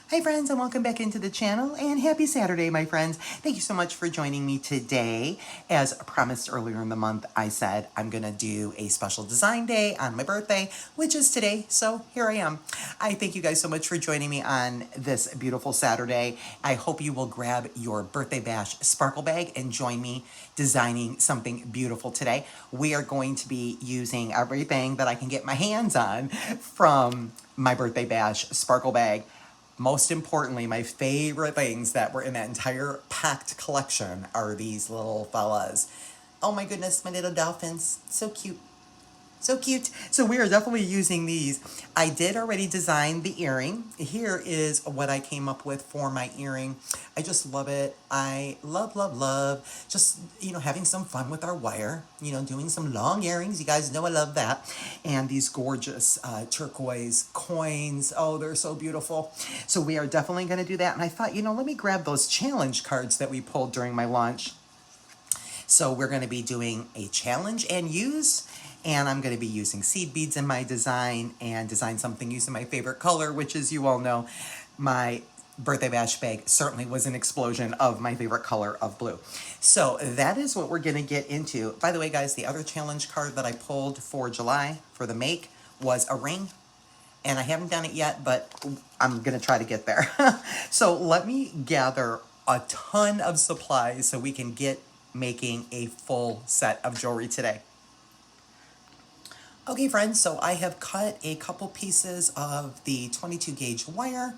Hi friends, and welcome back into the channel, and happy Saturday, my friends. Thank you so much for joining me today. As promised earlier in the month, I said I'm gonna do a special design day on my birthday, which is today, so here I am. I thank you guys so much for joining me on this beautiful Saturday. I hope you will grab your birthday bash sparkle bag and join me designing something beautiful today. We are going to be using everything that I can get my hands on from my birthday bash sparkle bag. Most importantly, my favorite things that were in that entire packed collection are these little fellas. Oh my goodness, my little dolphins. So cute. So cute. So we are definitely using these. I did already design the earring. Here is what I came up with for my earring. I just love it. I love just, having some fun with our wire, doing some long earrings. You guys know I love that. And these gorgeous turquoise coins. Oh, they're so beautiful. So we are definitely going to do that. And I thought, let me grab those challenge cards that we pulled during my launch. So we're going to be doing a challenge and use, and I'm going to be using seed beads in my design and design something using my favorite color, which, as you all know, my birthday bash bag certainly was an explosion of my favorite color of blue. So that is what we're going to get into. By the way, guys, the other challenge card that I pulled for July for the make was a ring. And I haven't done it yet, but I'm going to try to get there. So let me gather a ton of supplies so we can get making a full set of jewelry today. Okay, friends, so I have cut a couple pieces of the 22 gauge wire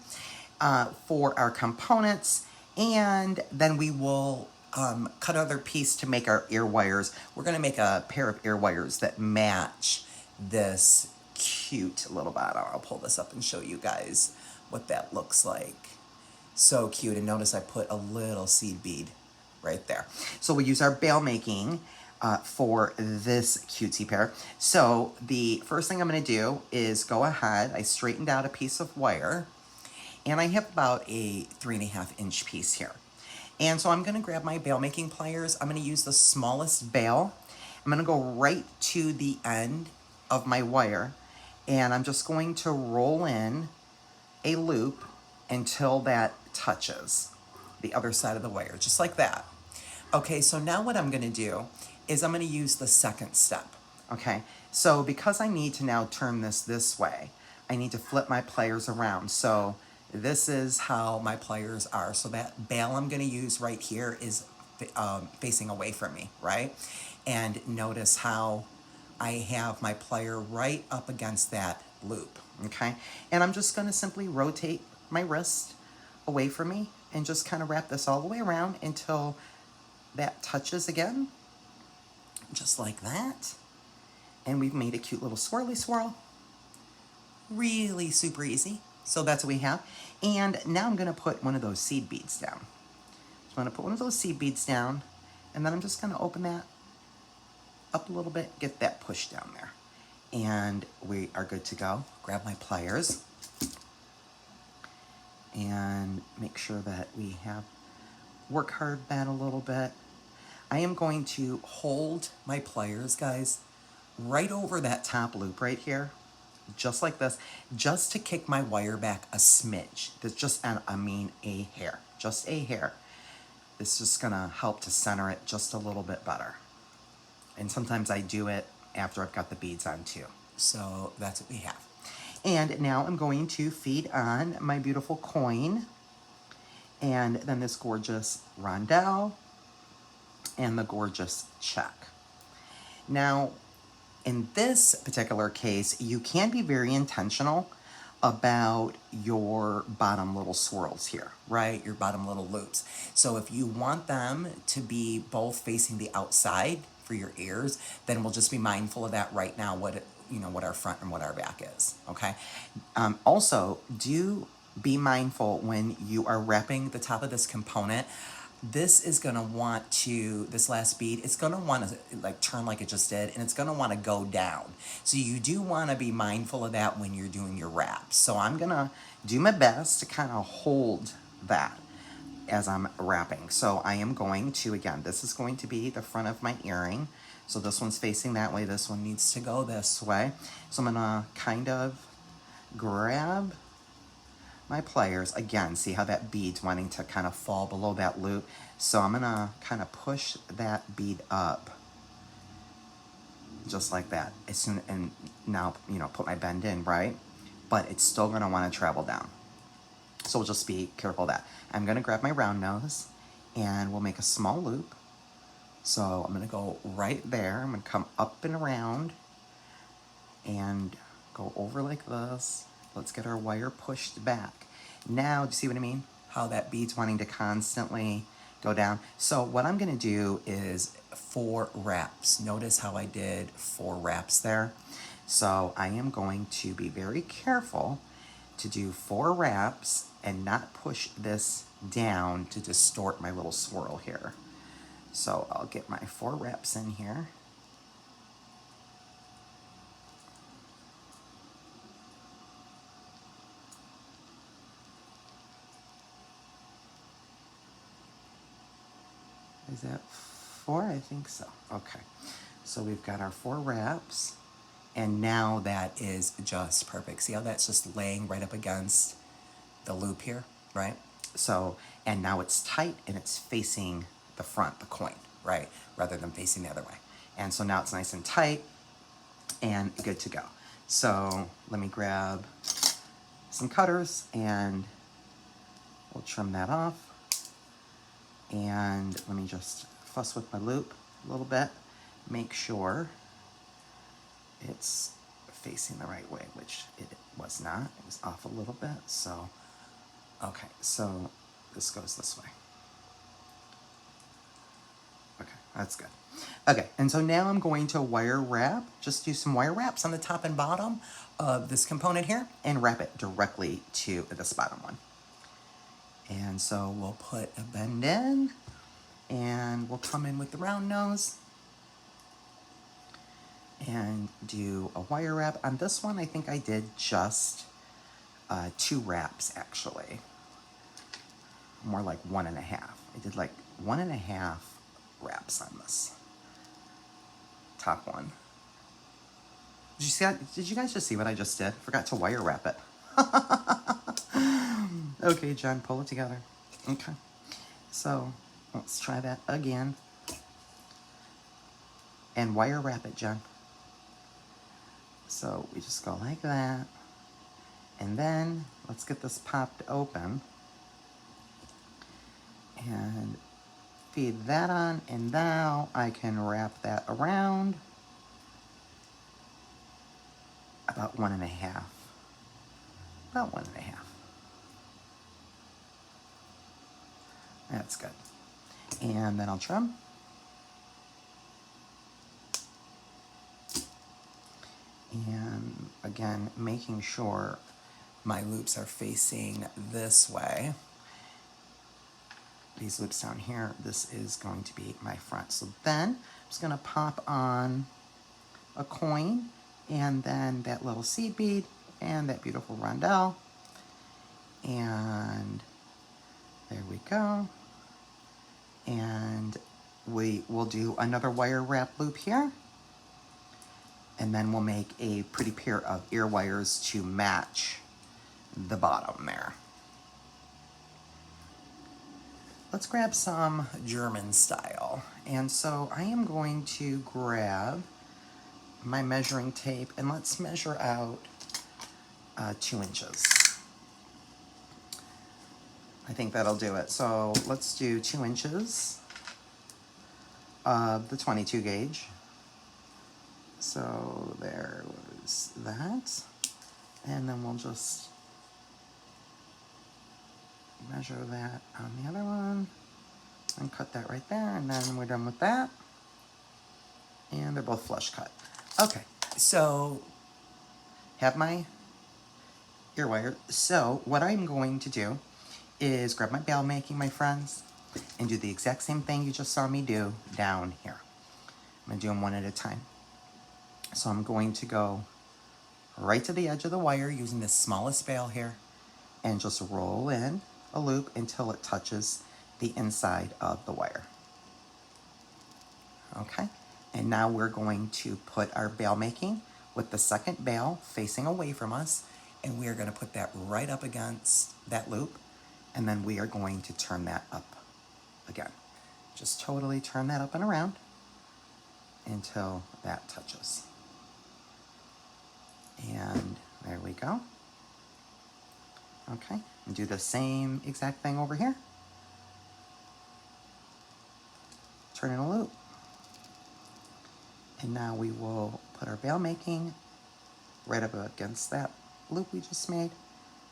for our components, and then we will cut another piece to make our ear wires. We're going to make a pair of ear wires that match this cute little bottle. I'll pull this up and show you guys what that looks like. So cute. And notice I put a little seed bead right there. So we use our bail making for this cutesy pair. So the first thing I'm going to do is go ahead. I straightened out a piece of wire, and I have about a 3.5 inch piece here. And so I'm going to grab my bail making pliers. I'm going to use the smallest bail. I'm going to go right to the end of my wire, and I'm just going to roll in a loop until that touches the other side of the wire, just like that. Okay, so now what I'm going to do is I'm going to use the second step. Okay, so because I need to now turn this way, I need to flip my pliers around. So this is how my pliers are. So that bail I'm going to use right here is facing away from me, right? And notice how I have my plier right up against that loop, okay? And I'm just going to simply rotate my wrist away from me and just kind of wrap this all the way around until that touches again, just like that. And we've made a cute little swirly swirl. Really super easy. So that's what we have. And now I'm going to put one of those seed beads down. So I'm going to put one of those seed beads down, and then I'm just going to open that up a little bit, get that push down there. And we are good to go. Grab my pliers and make sure that we have work hard that a little bit. I am going to hold my pliers, guys, right over that top loop right here, just like this, just to kick my wire back a smidge. That's just, I mean, a hair, just a hair. It's just gonna help to center it just a little bit better. And sometimes I do it after I've got the beads on too. So that's what we have. And now I'm going to feed on my beautiful coin, and then this gorgeous rondelle, and the gorgeous check. Now, in this particular case, you can be very intentional about your bottom little swirls here, right? Your bottom little loops. So if you want them to be both facing the outside for your ears, then we'll just be mindful of that right now, what our front and what our back is, okay? Also, do be mindful when you are wrapping the top of this component. This is going to want to, this last bead, it's going to want to like turn like it just did, and it's going to want to go down. So you do want to be mindful of that when you're doing your wraps. So I'm going to do my best to kind of hold that as I'm wrapping. So I am going to, again, this is going to be the front of my earring. So this one's facing that way. This one needs to go this way. So I'm going to kind of grab my pliers. Again, see how that bead's wanting to kind of fall below that loop. So I'm gonna kind of push that bead up just like that. As soon, and now, you know, put my bend in, right? But it's still gonna wanna travel down. So we'll just be careful of that. I'm gonna grab my round nose and we'll make a small loop. So I'm gonna go right there. I'm gonna come up and around and go over like this. Let's get our wire pushed back. Now, do you see what I mean? How that bead's wanting to constantly go down. So what I'm gonna do is 4 wraps. Notice how I did 4 wraps there. So I am going to be very careful to do 4 wraps and not push this down to distort my little swirl here. So I'll get my 4 wraps in here. Is that 4? I think so. Okay. So we've got our 4 wraps. And now that is just perfect. See how that's just laying right up against the loop here, right? So, and now it's tight and it's facing the front, the coin, right? Rather than facing the other way. And so now it's nice and tight and good to go. So let me grab some cutters and we'll trim that off. And let me just fuss with my loop a little bit. Make sure it's facing the right way, which it was not. It was off a little bit. So, okay, so this goes this way. Okay, that's good. Okay, and so now I'm going to wire wrap, just do some wire wraps on the top and bottom of this component here and wrap it directly to this bottom one. And so we'll put a bend in and we'll come in with the round nose and do a wire wrap. On this one, I think I did just 2 wraps actually. More like 1.5. I did like 1.5 wraps on this top one. Did you see that? Did you guys just see what I just did? Forgot to wire wrap it. Okay, Jen, pull it together. Okay. So let's try that again. And wire wrap it, Jen. So we just go like that. And then let's get this popped open. And feed that on. And now I can wrap that around about 1.5. About 1.5. That's good. And then I'll trim. And again, making sure my loops are facing this way. These loops down here, this is going to be my front. So then I'm just gonna pop on a coin and then that little seed bead and that beautiful rondelle. And there we go. And we will do another wire wrap loop here. And then we'll make a pretty pair of ear wires to match the bottom there. Let's grab some German style. And so I am going to grab my measuring tape and let's measure out 2 inches. I think that'll do it. So let's do 2 inches of the 22 gauge. So there was that. And then we'll just measure that on the other one and cut that right there. And then we're done with that. And they're both flush cut. Okay, so have my ear wire. So what I'm going to do is grab my bail making, my friends, and do the exact same thing you just saw me do down here. I'm gonna do them one at a time. So I'm going to go right to the edge of the wire using the smallest bail here and just roll in a loop until it touches the inside of the wire. Okay, and now we're going to put our bail making with the second bail facing away from us and we are going to put that right up against that loop, and then we are going to turn that up again. Just totally turn that up and around until that touches. And there we go. Okay, and do the same exact thing over here. Turn in a loop. And now we will put our veil making right up against that loop we just made.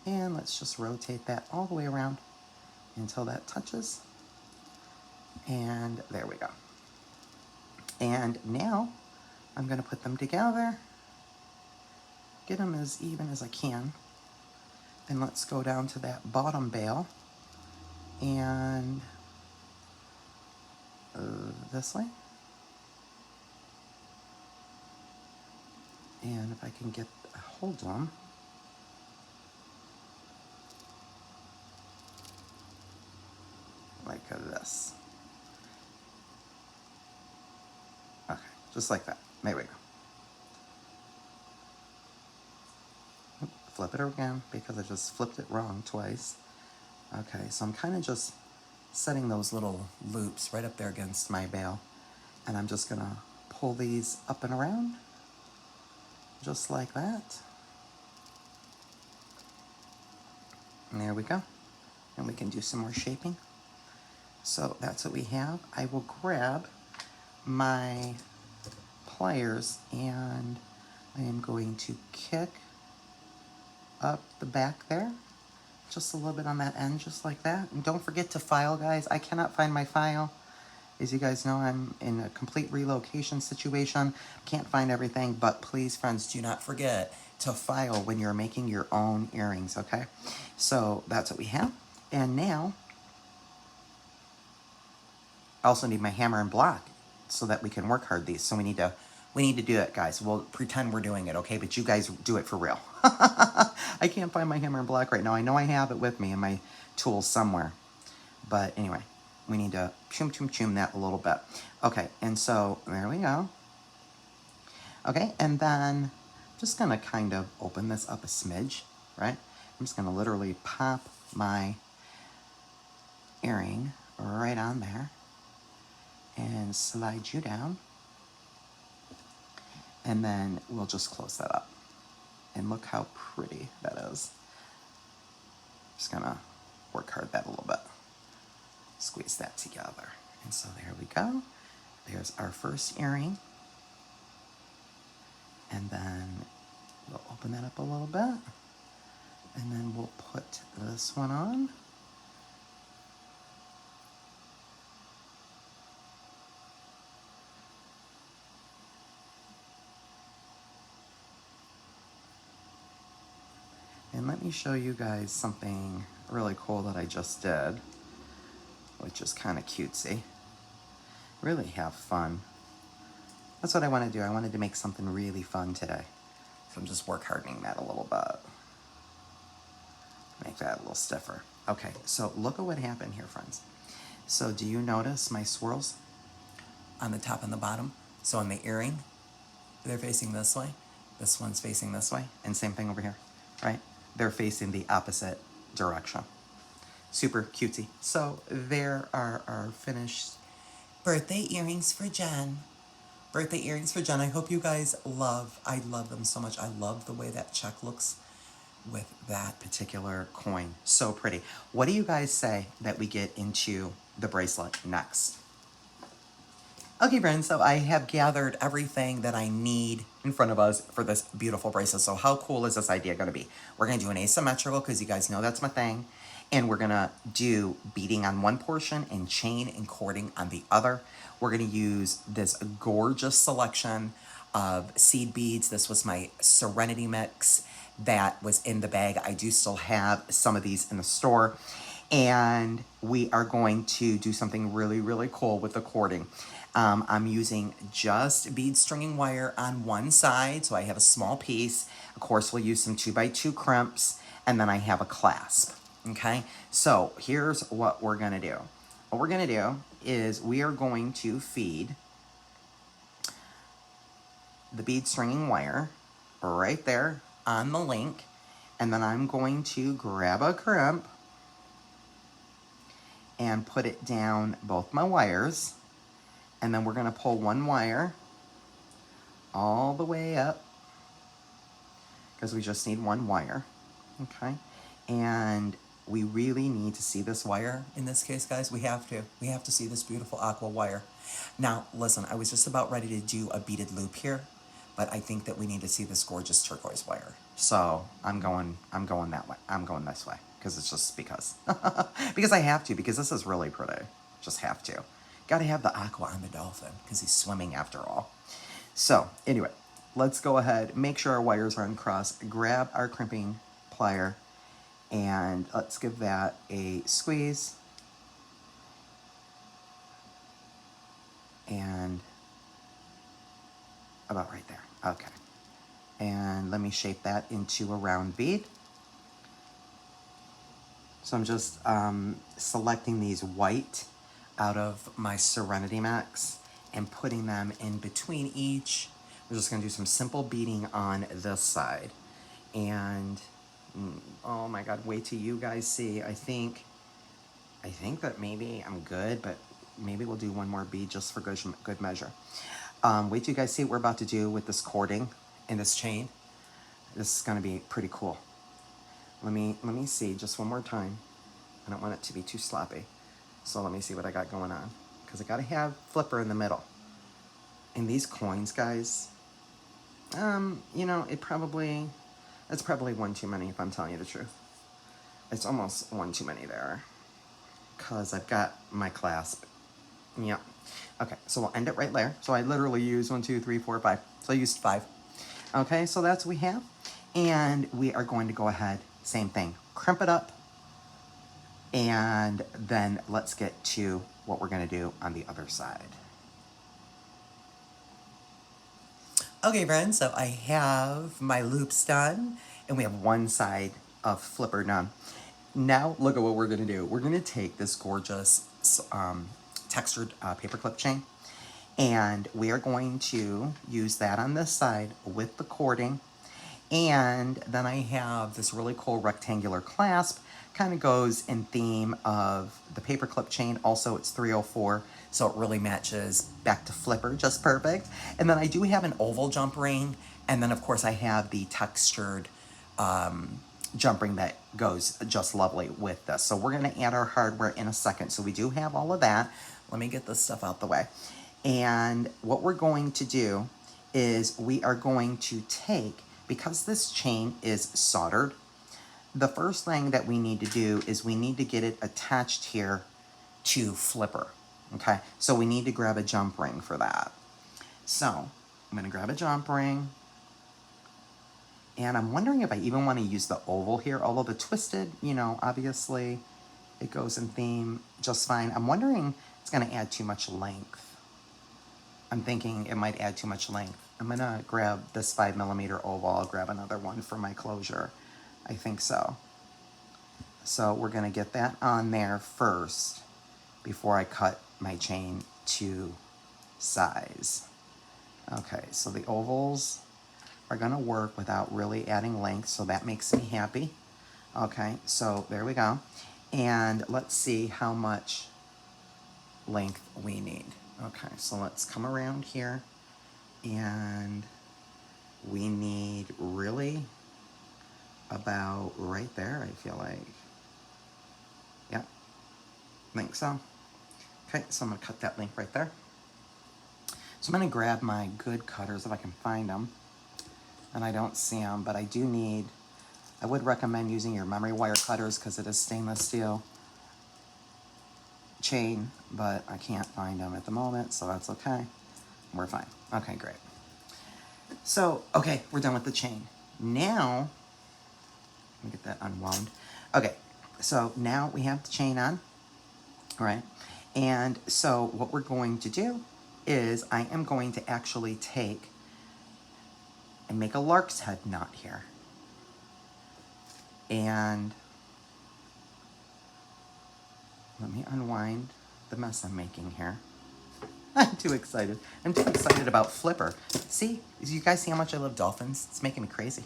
And let's just rotate that all the way around until that touches. And there we go. And now I'm going to put them together, get them as even as I can. And let's go down to that bottom bail and this way. And if I can get a hold of them, like this. Okay, just like that. There we go. Flip it again because I just flipped it wrong twice. Okay, so I'm kind of just setting those little loops right up there against my veil. And I'm just gonna pull these up and around, just like that. And there we go. And we can do some more shaping. So that's what we have. I will grab my pliers and I am going to kick up the back there, just a little bit on that end, just like that. And don't forget to file, guys. I cannot find my file. As you guys know, I'm in a complete relocation situation. Can't find everything, but please, friends, do not forget to file when you're making your own earrings, okay? So that's what we have. And now, I also need my hammer and block so that we can work hard these. So we need to do it, guys. We'll pretend we're doing it, okay? But you guys do it for real. I can't find my hammer and block right now. I know I have it with me in my tools somewhere. But anyway, we need to chum that a little bit. Okay, and so there we go. Okay, and then I'm just gonna kind of open this up a smidge, right? I'm just gonna literally pop my earring right on there and slide you down. And then we'll just close that up. And look how pretty that is. Just gonna work hard that a little bit. Squeeze that together. And so there we go. There's our first earring. And then we'll open that up a little bit. And then we'll put this one on. And let me show you guys something really cool that I just did, which is kind of cutesy. Really have fun. That's what I want to do. I wanted to make something really fun today. So I'm just work hardening that a little bit. Make that a little stiffer. Okay, so look at what happened here, friends. So do you notice my swirls on the top and the bottom? So on the earring, they're facing this way. This one's facing this way. And same thing over here, right? They're facing the opposite direction. Super cutesy. So there are our finished birthday earrings for Jen. Birthday earrings for Jen. I hope you guys I love them so much. I love the way that check looks with that particular coin. So pretty. What do you guys say that we get into the bracelet next? Okay, friends, so I have gathered everything that I need in front of us for this beautiful bracelet. So how cool is this idea going to be? We're going to do an asymmetrical because you guys know that's my thing. And we're going to do beading on one portion and chain and cording on the other. We're going to use this gorgeous selection of seed beads. This was my Serenity mix that was in the bag. I do still have some of these in the store. And we are going to do something really, really cool with the cording. I'm using just bead stringing wire on one side, so I have a small piece. Of course, we'll use some 2x2 crimps, and then I have a clasp, okay? So here's what we're gonna do. What we're gonna do is we are going to feed the bead stringing wire right there on the link, And then I'm going to grab a crimp and put it down both my wires. And then we're gonna pull one wire all the way up because we just need one wire, okay? And we really need to see this wire in this case, guys. We have to see this beautiful aqua wire. Now, listen, I was just about ready to do a beaded loop here, but I think that we need to see this gorgeous turquoise wire. So I'm going that way. I'm going this way because it's just because. Because I have to, because this is really pretty. Just have to. Gotta have the aqua on the dolphin because he's swimming after all. So anyway, let's go ahead, make sure our wires are uncrossed, grab our crimping plier, and let's give that a squeeze. And about right there, okay. And let me shape that into a round bead. So I'm just selecting these white out of my Serenity Max and putting them in between each. We're just gonna do some simple beading on this side. And, oh my God, wait till you guys see. I think that maybe I'm good, but maybe we'll do one more bead just for good measure. Wait till you guys see what we're about to do with this cording and this chain. This is gonna be pretty cool. Let me see just one more time. I don't want it to be too sloppy. So let me see what I got going on. Because I gotta have flipper in the middle. And these coins, guys, you know, it's probably one too many if I'm telling you the truth. It's almost one too many there. Because I've got my clasp. Yeah. Okay, so we'll end it right there. So I literally used 1, 2, 3, 4, 5. So I used 5. Okay, so that's what we have. And we are going to go ahead, same thing, crimp it up. And then let's get to what we're gonna do on the other side. Okay, friends, so I have my loops done, and we have one side of flipper done. Now, look at what we're gonna do. We're gonna take this gorgeous textured paperclip chain, and we are going to use that on this side with the cording. And then I have this really cool rectangular clasp, kind of goes in theme of the paperclip chain. Also, it's 304, so it really matches back to flipper, just perfect. And then I do have an oval jump ring, and then of course I have the textured jump ring that goes just lovely with this. So we're gonna add our hardware in a second. So we do have all of that. Let me get this stuff out the way. And what we're going to do is we are going to take, because this chain is soldered, the first thing that we need to do is we need to get it attached here to flipper, okay? So we need to grab a jump ring for that. So I'm gonna grab a jump ring, and I'm wondering if I even wanna use the oval here, although the twisted, you know, obviously it goes in theme just fine. I'm wondering it's gonna add too much length. I'm thinking it might add too much length. I'm gonna grab this 5mm oval. I'll grab another one for my closure. I think so. So we're gonna get that on there first before I cut my chain to size. Okay, so the ovals are gonna work without really adding length, so that makes me happy. Okay, so there we go. And let's see how much length we need. Okay, so let's come around here, and we need really about right there, I feel like. Yep, I think so. Okay, so I'm gonna cut that length right there. So I'm gonna grab my good cutters if I can find them. And I don't see them, but I do need, I would recommend using your memory wire cutters because it is stainless steel chain, but I can't find them at the moment, so that's okay. We're fine. Okay, great. So, okay, we're done with the chain. Now, let me get that unwound. Okay, so now we have the chain on, right? And so what we're going to do is I am going to actually take and make a lark's head knot here. And let me unwind the mess I'm making here. I'm too excited. I'm too excited about flipper. See, you guys see how much I love dolphins? It's making me crazy.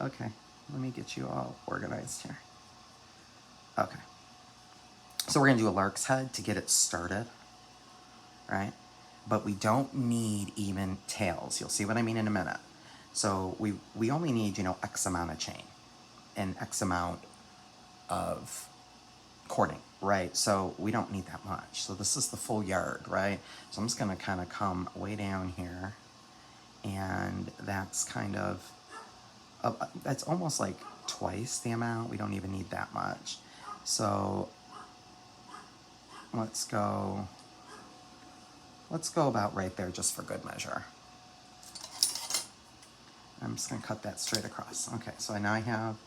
Okay, let me get you all organized here. Okay, so we're gonna do a lark's head to get it started, right? But we don't need even tails. You'll see what I mean in a minute. So we only need, you know, X amount of chain and X amount of cording, right? So we don't need that much. So this is the full yard, right? So I'm just gonna kind of come way down here, and that's kind of, that's almost like twice the amount. We don't even need that much. So let's go about right there just for good measure. I'm just gonna cut that straight across. Okay, so now I have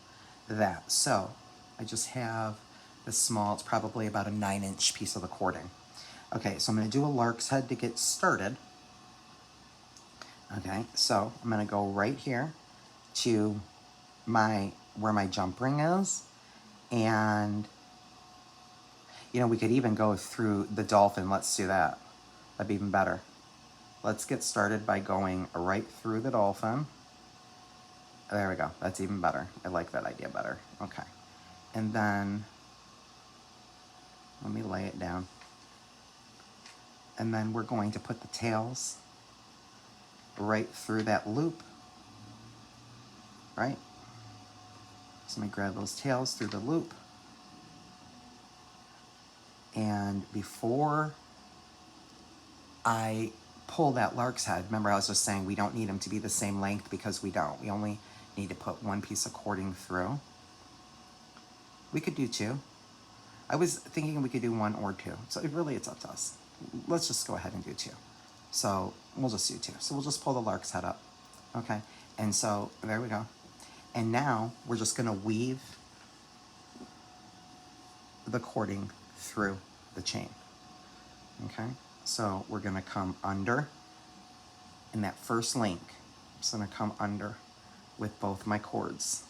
that. So I just have this small, it's probably about a 9-inch piece of the cording. Okay, so I'm gonna do a lark's head to get started. Okay, so I'm gonna go right here to where my jump ring is, and you know, we could even go through the dolphin. Let's do that. That'd be even better. Let's get started by going right through the dolphin. There we go. That's even better. I like that idea better. Okay. And then let me lay it down. And then we're going to put the tails right through that loop. Right? So let me grab those tails through the loop. And before I pull that lark's head, remember I was just saying we don't need them to be the same length because we don't. We only need to put one piece of cording through. We could do two. I was thinking we could do one or two. So it's up to us. Let's just go ahead and do two. So we'll just do two. So we'll just pull the lark's head up. Okay. And so there we go. And now we're just gonna weave the cording through the chain. Okay. So we're gonna come under in that first link. I'm just gonna come under with both my cords.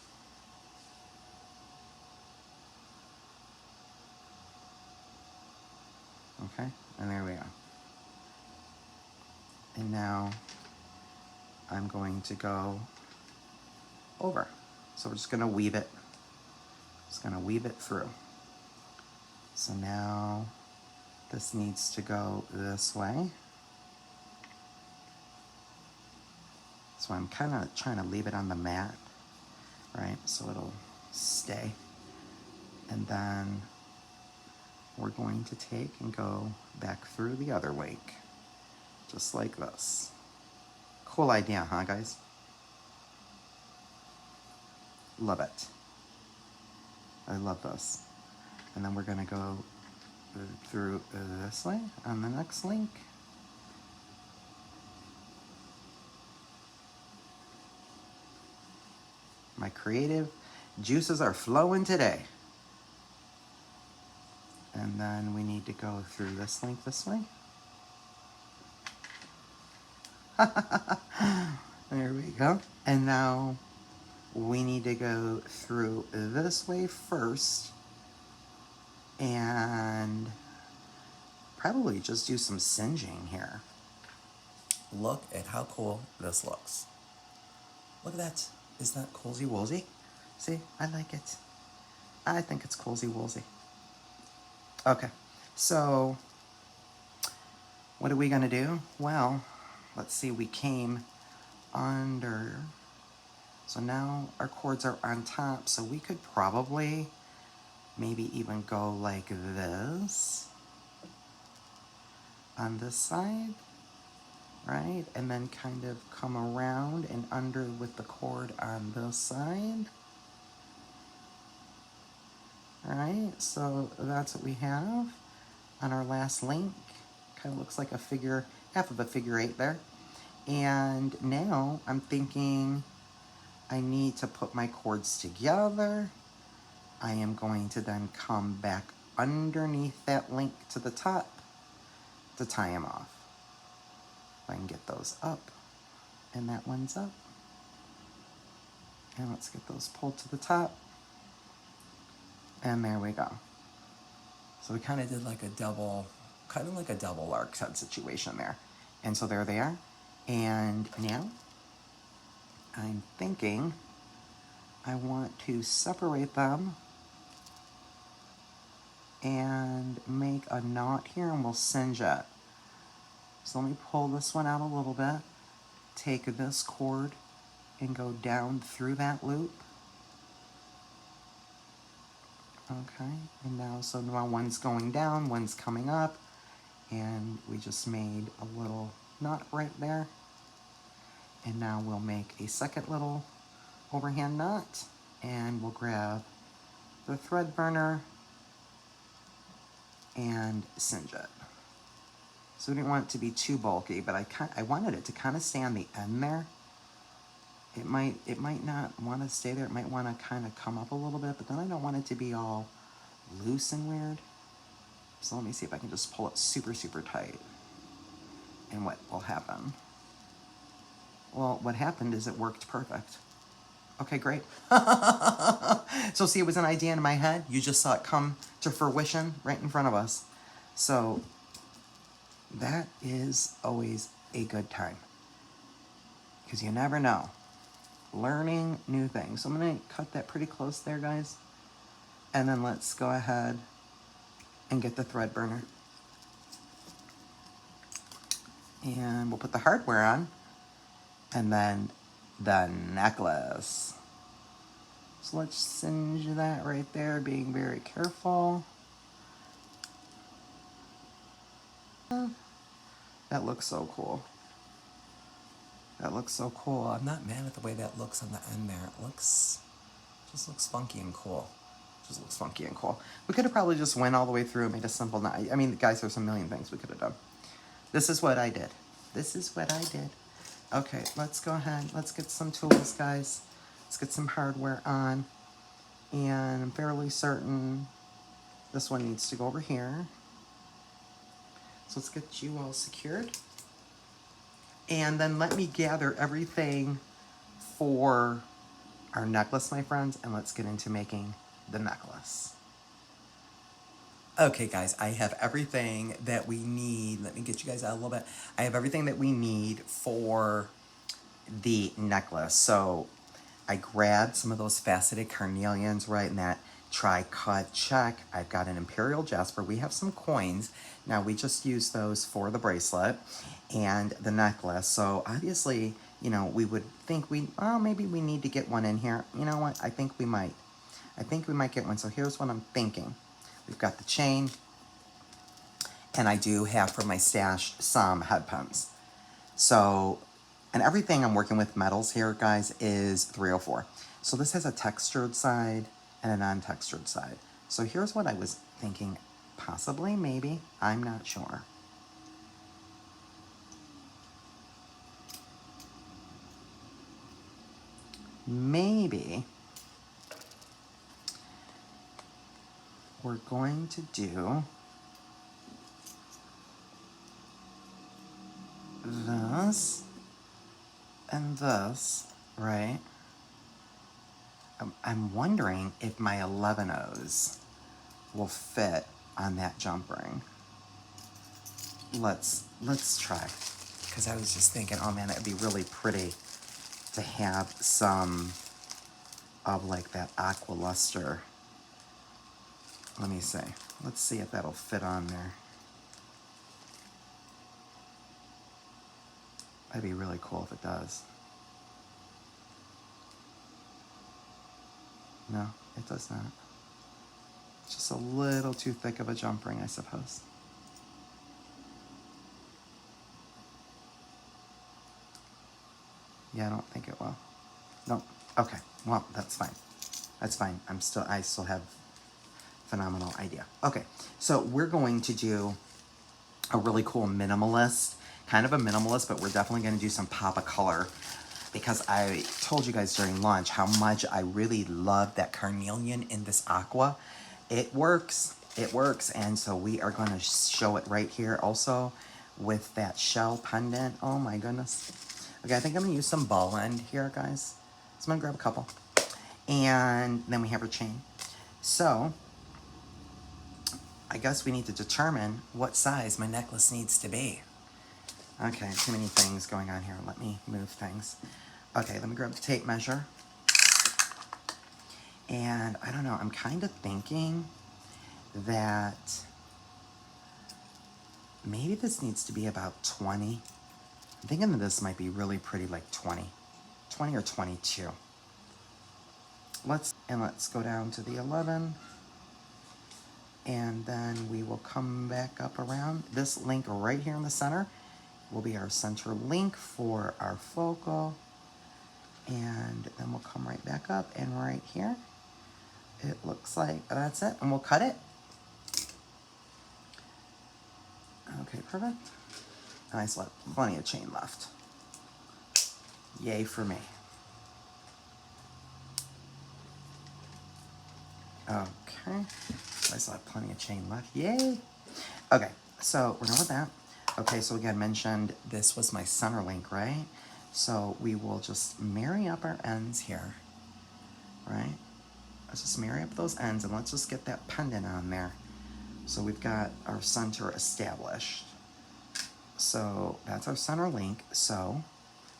Okay, and there we are. And now I'm going to go over. So we're just gonna weave it. Just gonna weave it through. So now this needs to go this way. So I'm kind of trying to leave it on the mat, right? So it'll stay. And then we're going to take and go back through the other link, just like this. Cool idea, huh, guys? Love it. I love this. And then we're gonna go through this way on the next link. My creative juices are flowing today. And then we need to go through this link this way. There we go. And now we need to go through this way first and probably just do some singeing here. Look at how cool this looks. Look at that. Is that cozy woolsy? See, I like it. I think it's cozy woolsy. Okay, so what are we gonna do? Well, let's see, we came under. So now our cords are on top, so we could probably maybe even go like this on this side, right? And then kind of come around and under with the cord on this side. All right, so that's what we have on our last link. Kind of looks like a figure, half of a figure 8 there. And now I'm thinking I need to put my cords together. I am going to then come back underneath that link to the top to tie them off. If I can get those up, and that one's up. And let's get those pulled to the top. And there we go. So we kind of did like a double, kind of like a double lark's head situation there. And so there they are. And now I'm thinking I want to separate them and make a knot here, and we'll singe it. So let me pull this one out a little bit, take this cord and go down through that loop. Okay, and now, so now one's going down, one's coming up, and we just made a little knot right there. And now we'll make a second little overhand knot, and we'll grab the thread burner and singe it. So we didn't want it to be too bulky, but I wanted it to kind of stay on the end there. It might not want to stay there. It might want to kind of come up a little bit, but then I don't want it to be all loose and weird. So let me see if I can just pull it super, super tight. And what will happen? Well, what happened is it worked perfect. Okay, great. So see, it was an idea in my head. You just saw it come to fruition right in front of us. So that is always a good time, because you never know. Learning new things. So I'm going to cut that pretty close there, guys. And then let's go ahead and get the thread burner. And we'll put the hardware on. And then the necklace. So let's singe that right there, being very careful. That looks so cool. That looks so cool. I'm not mad at the way that looks on the end there. It just looks funky and cool. Just looks funky and cool. We could have probably just went all the way through and made a simple knot. I mean, guys, there's a million things we could have done. This is what I did. This is what I did. Okay, let's go ahead. Let's get some tools, guys. Let's get some hardware on. And I'm fairly certain this one needs to go over here. So let's get you all secured. And then let me gather everything for our necklace, my friends, and let's get into making the necklace. Okay, guys, I have everything that we need. Let me get you guys out a little bit. I have everything that we need for the necklace. So I grabbed some of those faceted carnelians, right, in that tri-cut check. I've got an imperial jasper. We have some coins. Now, we just use those for the bracelet and the necklace. So obviously, you know, we would think maybe we need to get one in here. You know what? I think we might. I think we might get one. So here's what I'm thinking. We've got the chain, and I do have from my stash some head pins. So, and everything I'm working with metals here, guys, is 304. So this has a textured side and a non-textured side. So here's what I was thinking, possibly, maybe, I'm not sure. Maybe we're going to do this and this, right? I'm wondering if my 11-Os will fit on that jump ring. Let's try. Because I was just thinking, oh man, that'd be really pretty to have some of like that aqua luster. Let me see. Let's see if that'll fit on there. That'd be really cool if it does. No, it does not. Just a little too thick of a jump ring, I suppose. Yeah, I don't think it will. No. Okay. Well, that's fine. That's fine. I still have phenomenal idea. Okay. So we're going to do a really cool minimalist, kind of a minimalist, but we're definitely going to do some pop of color, because I told you guys during lunch how much I really love that carnelian in this aqua. It works. It works. And so we are going to show it right here also with that shell pendant. Oh my goodness. Okay, I think I'm going to use some ball end here, guys. So I'm going to grab a couple. And then we have our chain. So I guess we need to determine what size my necklace needs to be. Okay, too many things going on here. Let me move things. Okay, let me grab the tape measure. And I don't know, I'm kind of thinking that maybe this needs to be about 20. I'm thinking that this might be really pretty, like 20 or 22. Let's go down to the 11, and then we will come back up around. This link right here in the center will be our center link for our focal, and then we'll come right back up, and right here, it looks like that's it, and we'll cut it. Okay, perfect. And I still have plenty of chain left. Yay for me. Okay, so I still have plenty of chain left. Yay! Okay, so we're done with that. Okay, so again, mentioned this was my center link, right? So we will just marry up our ends here, right? Let's just marry up those ends, and let's just get that pendant on there. So we've got our center established. So that's our center link. So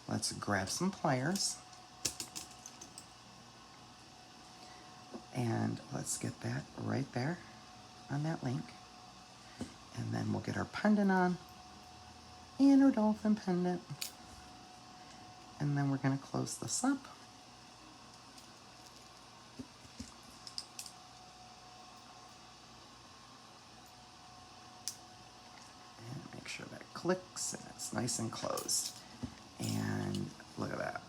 let's grab some pliers. And let's get that right there on that link. And then we'll get our pendant on, and our dolphin pendant. And then we're going to close this up. And make sure that clicks and it's nice and closed. And look at that.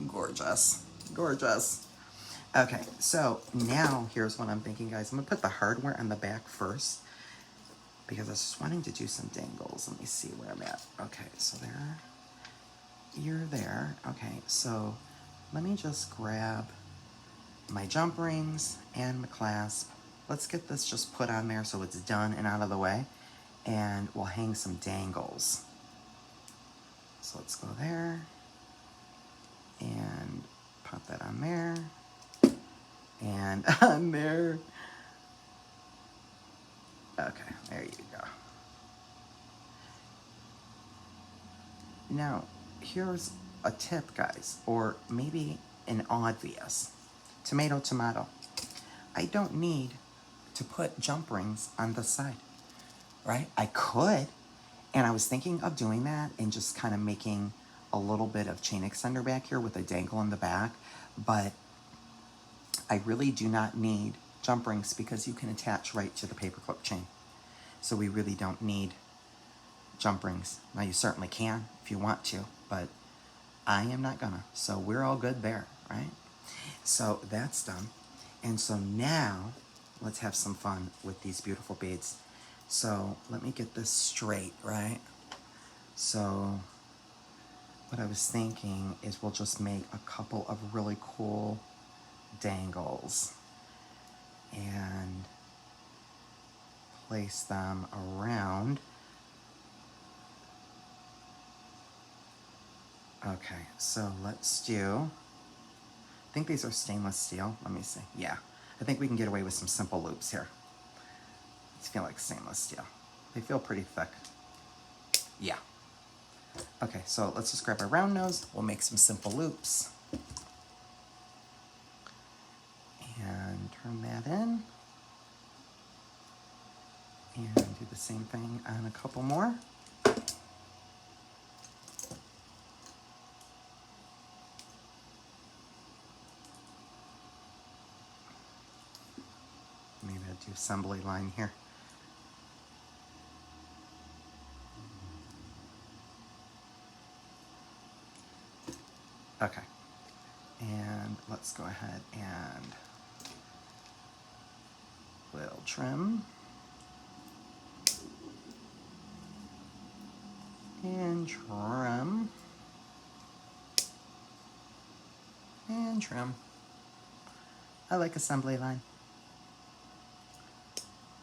Gorgeous. Gorgeous. Okay, so now here's what I'm thinking, guys. I'm going to put the hardware on the back first, because I was just wanting to do some dangles. Let me see where I'm at. Okay, so there. You're there. Okay, so let me just grab my jump rings and my clasp. Let's get this just put on there so it's done and out of the way. And we'll hang some dangles. So let's go there. And pop that on there. And on there. Okay, there you go. Now, here's a tip, guys, or maybe an obvious. Tomato, tomato. I don't need to put jump rings on the side, right? I could, and I was thinking of doing that and just kind of making a little bit of chain extender back here with a dangle in the back, but I really do not need jump rings because you can attach right to the paperclip chain. So we really don't need jump rings. Now you certainly can if you want to, but I am not gonna. So we're all good there, right? So that's done. And so now let's have some fun with these beautiful beads. So let me get this straight, right? So what I was thinking is we'll just make a couple of really cool dangles and place them around. Okay, so let's do, I think these are stainless steel. Let me see. Yeah, I think we can get away with some simple loops here. These feel like stainless steel. They feel pretty thick. Yeah. Okay, so let's just grab our round nose. We'll make some simple loops. And turn that in. And do the same thing on a couple more. Maybe I'll do assembly line here. Okay. And let's go ahead and we'll trim. And trim. And trim. I like assembly line.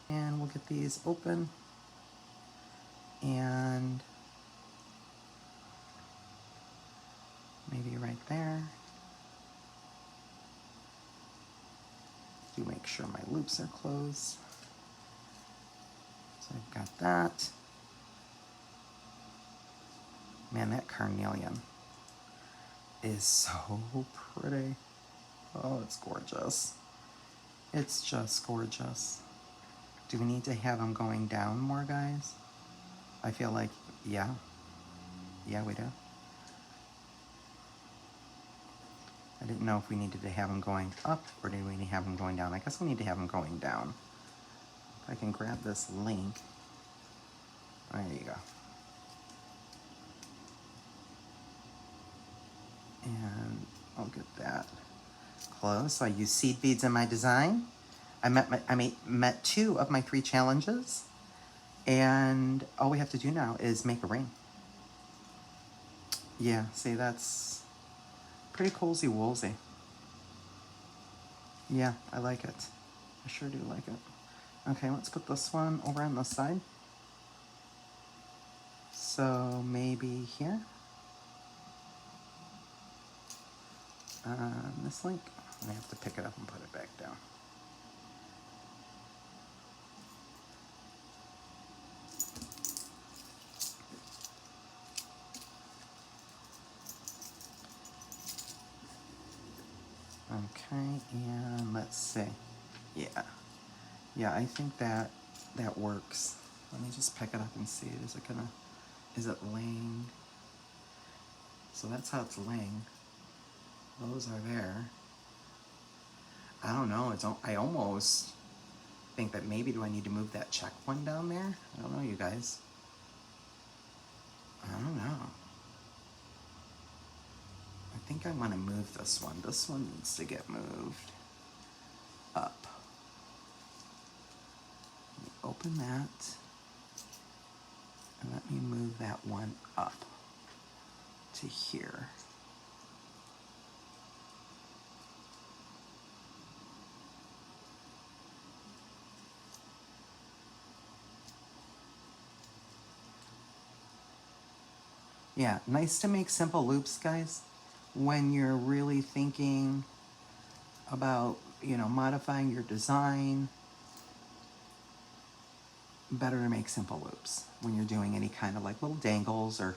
And we'll get these open. And maybe right there. Do make sure my loops are closed. So I've got that. Man, that carnelian is so pretty. Oh, it's gorgeous. It's just gorgeous. Do we need to have them going down more, guys? I feel like, yeah. Yeah, we do. I didn't know if we needed to have them going up or do we need to have them going down. I guess we need to have them going down. If I can grab this link. There you go. And I'll get that close. So I use seed beads in my design. I met 2 of my 3 challenges. And all we have to do now is make a ring. Yeah, see, that's pretty coolsy woolsy. Yeah, I like it. I sure do like it. Okay, let's put this one over on this side. So maybe here. This link, I have to pick it up and put it back down. Okay, and let's see. Yeah. Yeah, I think that works. Let me just pick it up and see. Is it laying? So that's how it's laying. Those are there. I don't know. I almost think that maybe do I need to move that check one down there? I don't know, you guys. I don't know. I think I want to move this one. This one needs to get moved up. Let me open that. And let me move that one up to here. Yeah, nice to make simple loops, guys, when you're really thinking about, modifying your design. Better to make simple loops when you're doing any kind of like little dangles or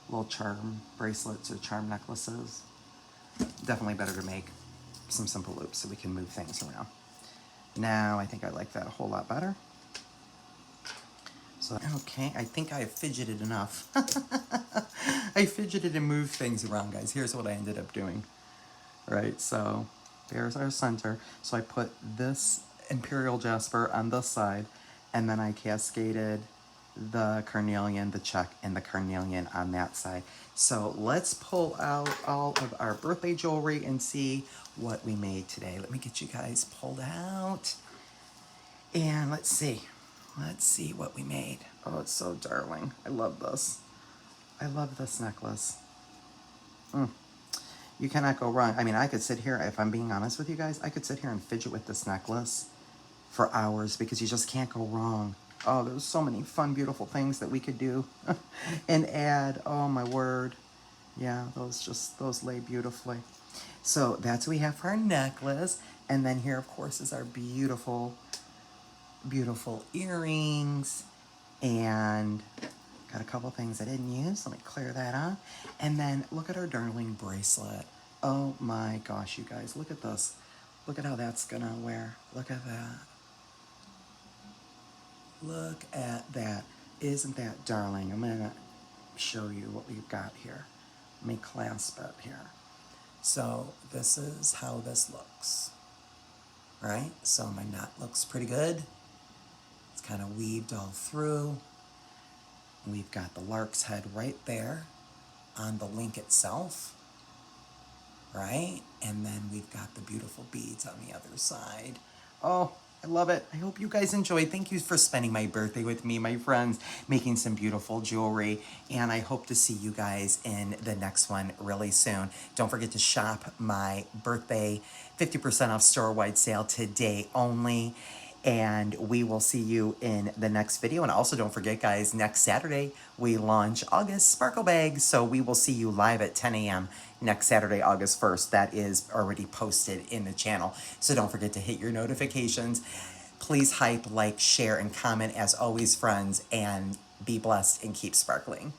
little charm bracelets or charm necklaces. Definitely better to make some simple loops so we can move things around. Now, I think I like that a whole lot better. So, okay, I think I have fidgeted enough. I fidgeted and moved things around, guys. Here's what I ended up doing. Right, so there's our center. So I put this Imperial Jasper on this side, and then I cascaded the carnelian, the check, and the carnelian on that side. So let's pull out all of our birthday jewelry and see what we made today. Let me get you guys pulled out. And let's see. Let's see what we made. Oh, it's so darling. I love this. I love this necklace. You cannot go wrong. I mean, I could sit here, if I'm being honest with you guys, I could sit here and fidget with this necklace for hours because you just can't go wrong. Oh, there's so many fun, beautiful things that we could do and add. Oh, my word. Yeah, those lay beautifully. So that's what we have for our necklace. And then here, of course, is our beautiful, beautiful earrings. And got a couple things I didn't use. Let me clear that off. And then look at our darling bracelet. Oh my gosh, you guys, look at this. Look at how that's gonna wear. Look at that. Look at that. Isn't that darling? I'm gonna show you what we've got here. Let me clasp it here. So this is how this looks. All right, so my knot looks pretty good. It's kind of weaved all through. We've got the lark's head right there on the link itself, right? And then we've got the beautiful beads on the other side. Oh, I love it. I hope you guys enjoyed. Thank you for spending my birthday with me, my friends, making some beautiful jewelry. And I hope to see you guys in the next one really soon. Don't forget to shop my birthday 50% off store-wide sale today only. And we will see you in the next video. And also don't forget, guys, next Saturday, we launch August Sparkle Bags. So we will see you live at 10 a.m. next Saturday, August 1st. That is already posted in the channel. So don't forget to hit your notifications. Please hype, like, share, and comment as always, friends. And be blessed and keep sparkling.